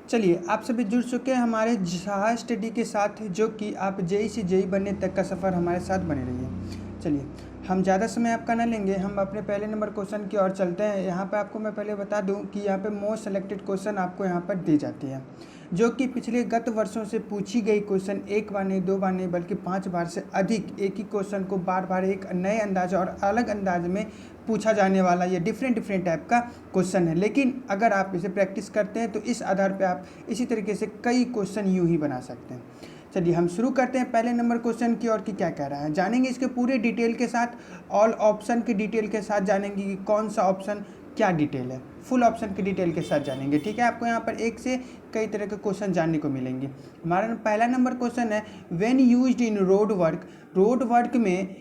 चलिए, आप सभी जुड़ चुके हैं हमारे जहाज स्टडी के साथ, जो कि आप जेई से जेई बनने तक का सफ़र हमारे साथ बने रहिए। चलिए, हम ज़्यादा समय आपका ना लेंगे, हम अपने पहले नंबर क्वेश्चन की ओर चलते हैं। यहाँ पे आपको मैं पहले बता दूँ कि यहाँ पे मोस्ट सेलेक्टेड क्वेश्चन आपको यहाँ पर दी जाती है, जो कि पिछले गत वर्षों से पूछी गई क्वेश्चन एक बार नहीं, दो बार नहीं, बल्कि 5 बार से अधिक एक ही क्वेश्चन को बार बार एक नए अंदाज और अलग अंदाज में पूछा जाने वाला ये डिफरेंट टाइप का क्वेश्चन है। लेकिन अगर आप इसे प्रैक्टिस करते हैं तो इस आधार पे आप इसी तरीके से कई क्वेश्चन यूं ही बना सकते हैं। चलिए, हम शुरू करते हैं पहले नंबर क्वेश्चन की ओर कि क्या कह रहा है। जानेंगे इसके पूरे डिटेल के साथ, ऑल ऑप्शन के डिटेल के साथ जानेंगे कि कौन सा ऑप्शन क्या डिटेल है, फुल ऑप्शन की डिटेल के साथ जानेंगे। ठीक है, आपको यहाँ पर एक से कई तरह के क्वेश्चन जानने को मिलेंगे। हमारा पहला नंबर क्वेश्चन है, when used in road work में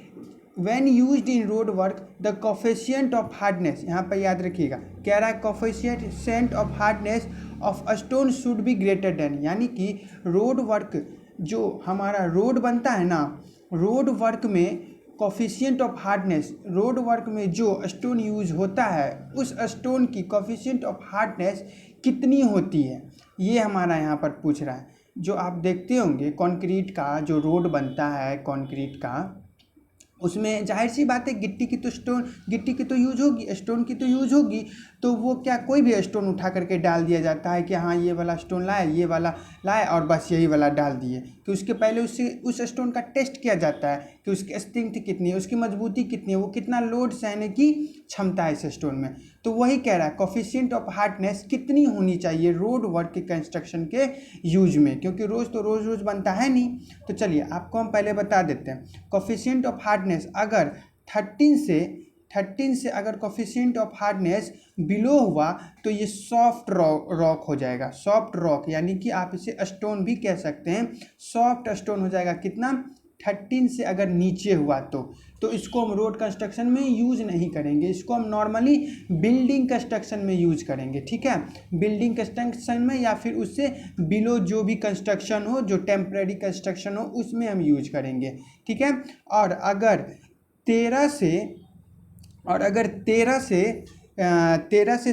when used in road work the coefficient of hardness, यहाँ पर याद रखिएगा, कह रहा है coefficient of hardness of a stone should be greater than, यानी कि रोड वर्क जो हमारा रोड बनता है ना, रोड वर्क में coefficient of hardness, road work में जो स्टोन यूज होता है उस स्टोन की कोफिशिएंट ऑफ हार्डनेस कितनी होती है, ये हमारा यहाँ पर पूछ रहा है। जो आप देखते होंगे कंक्रीट का जो रोड बनता है कंक्रीट का, उसमें जाहिर सी बात है गिट्टी की तो यूज होगी, स्टोन की तो यूज होगी। तो वो क्या कोई भी स्टोन उठा करके डाल दिया जाता है कि हाँ ये वाला स्टोन लाए, ये वाला लाए और बस यही वाला डाल दिए, कि उसके पहले उससे उस स्टोन का टेस्ट किया जाता है कि उसकी स्ट्रेंथ कितनी है, उसकी मजबूती कितनी है, वो कितना लोड सहने की क्षमता है इस स्टोन में। तो वही कह रहा है कोफिशिएंट ऑफ हार्डनेस कितनी होनी चाहिए रोड वर्क के कंस्ट्रक्शन के यूज में, क्योंकि तो रोज़ बनता है नहीं। तो चलिए आपको हम पहले बता देते हैं। कोफिशिएंट ऑफ हार्डनेस अगर 13 से अगर कोफिशिएंट ऑफ हार्डनेस बिलो हुआ तो ये सॉफ्ट रॉक हो जाएगा। सॉफ्ट रॉक यानी कि आप इसे स्टोन भी कह सकते हैं, सॉफ्ट स्टोन हो जाएगा। कितना? 13 से अगर नीचे हुआ तो इसको हम रोड कंस्ट्रक्शन में यूज़ नहीं करेंगे, इसको हम नॉर्मली बिल्डिंग कंस्ट्रक्शन में यूज़ करेंगे। ठीक है, बिल्डिंग कंस्ट्रक्शन में या फिर उससे बिलो जो भी कंस्ट्रक्शन हो, जो टेम्परेरी कंस्ट्रक्शन हो, उसमें हम यूज करेंगे। ठीक है, और अगर 13 से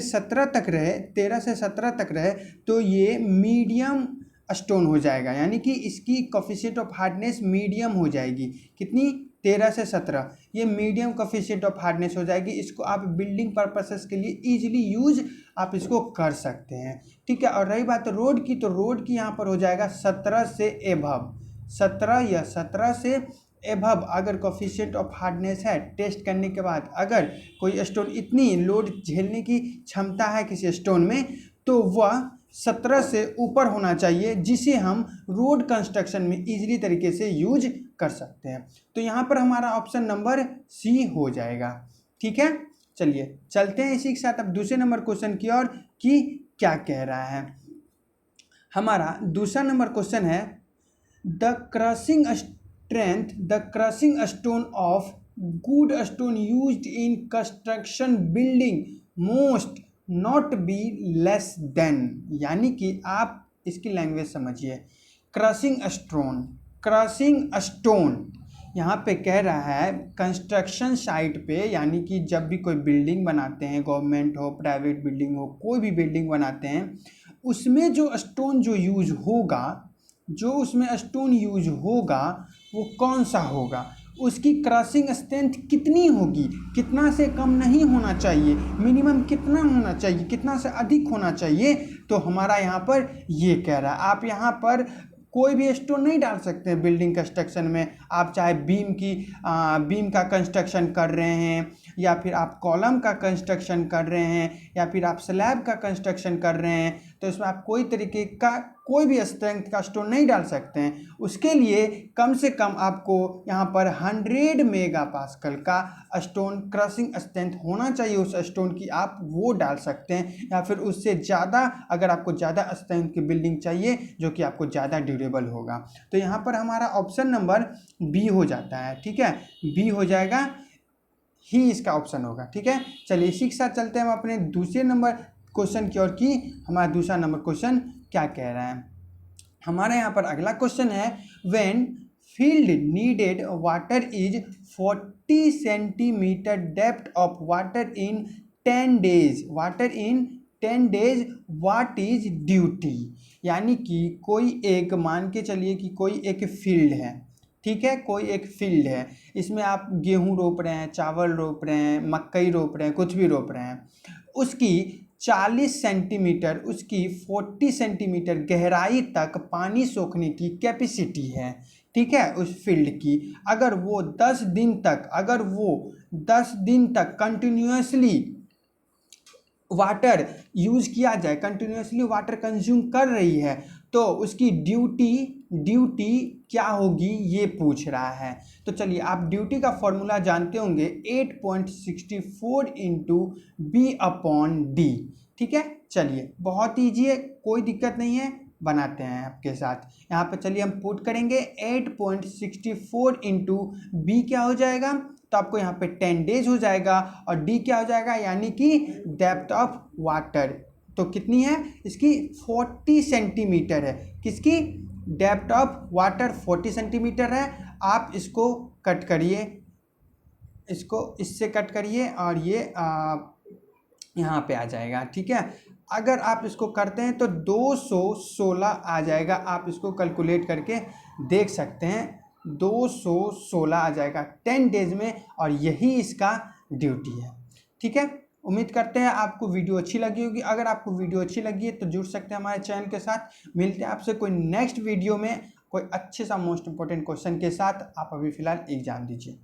17 तक रहे, 13 से 17 तक रहे तो ये मीडियम स्टोन हो जाएगा, यानी कि इसकी कोफिशिएंट ऑफ हार्डनेस मीडियम हो जाएगी। कितनी? 13 से 17, ये मीडियम कोफिशिएंट ऑफ हार्डनेस हो जाएगी। इसको आप बिल्डिंग पर्पसेस के लिए इजीली यूज आप इसको कर सकते हैं। ठीक है, और रही बात रोड की, तो रोड की यहाँ पर हो जाएगा 17 से एभव, 17 से एभव अगर कोफिशिएंट ऑफ हार्डनेस है, टेस्ट करने के बाद अगर कोई स्टोन इतनी लोड झेलने की क्षमता है किसी स्टोन में, तो वह 17 से ऊपर होना चाहिए, जिसे हम रोड कंस्ट्रक्शन में इजीली तरीके से यूज कर सकते हैं। तो यहाँ पर हमारा ऑप्शन नंबर सी हो जाएगा। ठीक है, चलिए चलते हैं इसी के साथ अब दूसरे नंबर क्वेश्चन की ओर कि क्या कह रहा है। हमारा दूसरा नंबर क्वेश्चन है, the crushing stone of good stone used in construction building most not be less than, यानी कि आप इसकी लैंग्वेज समझिए। क्रशिंग स्टोन यहाँ पे कह रहा है कंस्ट्रक्शन साइट पे, यानी कि जब भी कोई बिल्डिंग बनाते हैं, गवर्नमेंट हो प्राइवेट बिल्डिंग हो, कोई भी बिल्डिंग बनाते हैं, उसमें जो स्टोन जो यूज होगा, जो उसमें स्टोन यूज होगा वो कौन सा होगा, उसकी क्रशिंग स्ट्रेंथ कितनी होगी, कितना से कम नहीं होना चाहिए, मिनिमम कितना होना चाहिए, कितना से अधिक होना चाहिए। तो हमारा यहाँ पर ये कह रहा है, आप यहाँ पर कोई भी स्टोन नहीं डाल सकते हैं बिल्डिंग कंस्ट्रक्शन में। आप चाहे बीम का कंस्ट्रक्शन कर रहे हैं, या फिर आप कॉलम का कंस्ट्रक्शन कर रहे हैं, या फिर आप स्लैब का कंस्ट्रक्शन कर रहे हैं, तो इसमें आप कोई तरीके का कोई भी स्ट्रेंथ का स्टोन नहीं डाल सकते हैं। उसके लिए कम से कम आपको यहाँ पर 100 मेगापास्कल का स्टोन क्रशिंग स्ट्रेंथ होना चाहिए उस स्टोन की, आप वो डाल सकते हैं। या फिर उससे ज़्यादा अगर आपको ज़्यादा स्ट्रेंथ की बिल्डिंग चाहिए जो कि आपको ज़्यादा ड्यूरेबल होगा, तो यहाँ पर हमारा ऑप्शन नंबर बी हो जाता है। ठीक है, बी हो जाएगा ही इसका ऑप्शन होगा। ठीक है, चलिए इसी के साथ चलते हैं हम अपने दूसरे नंबर क्वेश्चन की ओर कि हमारा दूसरा नंबर क्वेश्चन क्या कह रहा है। हमारे यहाँ पर अगला क्वेश्चन है, when field needed water is 40 centimetre depth of water in 10 days, water in 10 days what is duty, यानी कि कोई एक, मान के चलिए कि कोई एक फील्ड है, ठीक है, कोई एक फील्ड है, इसमें आप गेहूं रोप रहे हैं, चावल रोप रहे हैं, मकई रोप रहे हैं, कुछ भी रोप रहे हैं, उसकी 40 सेंटीमीटर, उसकी 40 सेंटीमीटर गहराई तक पानी सोखने की कैपेसिटी है, ठीक है, उस फील्ड की। अगर वो 10 दिन तक, अगर वो 10 दिन तक कंटिन्यूसली वाटर यूज किया जाए, कंटिन्यूसली वाटर कंज्यूम कर रही है, तो उसकी ड्यूटी क्या होगी ये पूछ रहा है। तो चलिए, आप ड्यूटी का फॉर्मूला जानते होंगे, 8.64 इंटू B/D, ठीक है। चलिए, बहुत ईजी है, कोई दिक्कत नहीं है, बनाते हैं आपके साथ। यहाँ पे चलिए हम पुट करेंगे 8.64 इंटू B क्या हो जाएगा, तो आपको यहाँ पे 10 डेज हो जाएगा, और D क्या हो जाएगा, यानी कि डेप्थ ऑफ वाटर, तो कितनी है इसकी, 40 सेंटीमीटर है, किसकी, डेप्थ ऑफ वाटर 40 सेंटीमीटर है। आप इसको कट करिए, इसको इससे कट करिए, और ये यहाँ पे आ जाएगा, ठीक है। अगर आप इसको करते हैं तो 216 आ जाएगा, आप इसको कैलकुलेट करके देख सकते हैं, 216 आ जाएगा 10 डेज में, और यही इसका ड्यूटी है, ठीक है। उम्मीद करते हैं आपको वीडियो अच्छी लगी होगी। अगर आपको वीडियो अच्छी लगी है तो जुड़ सकते हैं हमारे चैनल के साथ। मिलते हैं आपसे कोई नेक्स्ट वीडियो में, कोई अच्छे सा मोस्ट इंपॉर्टेंट क्वेश्चन के साथ। आप अभी फिलहाल एग्जाम दीजिए।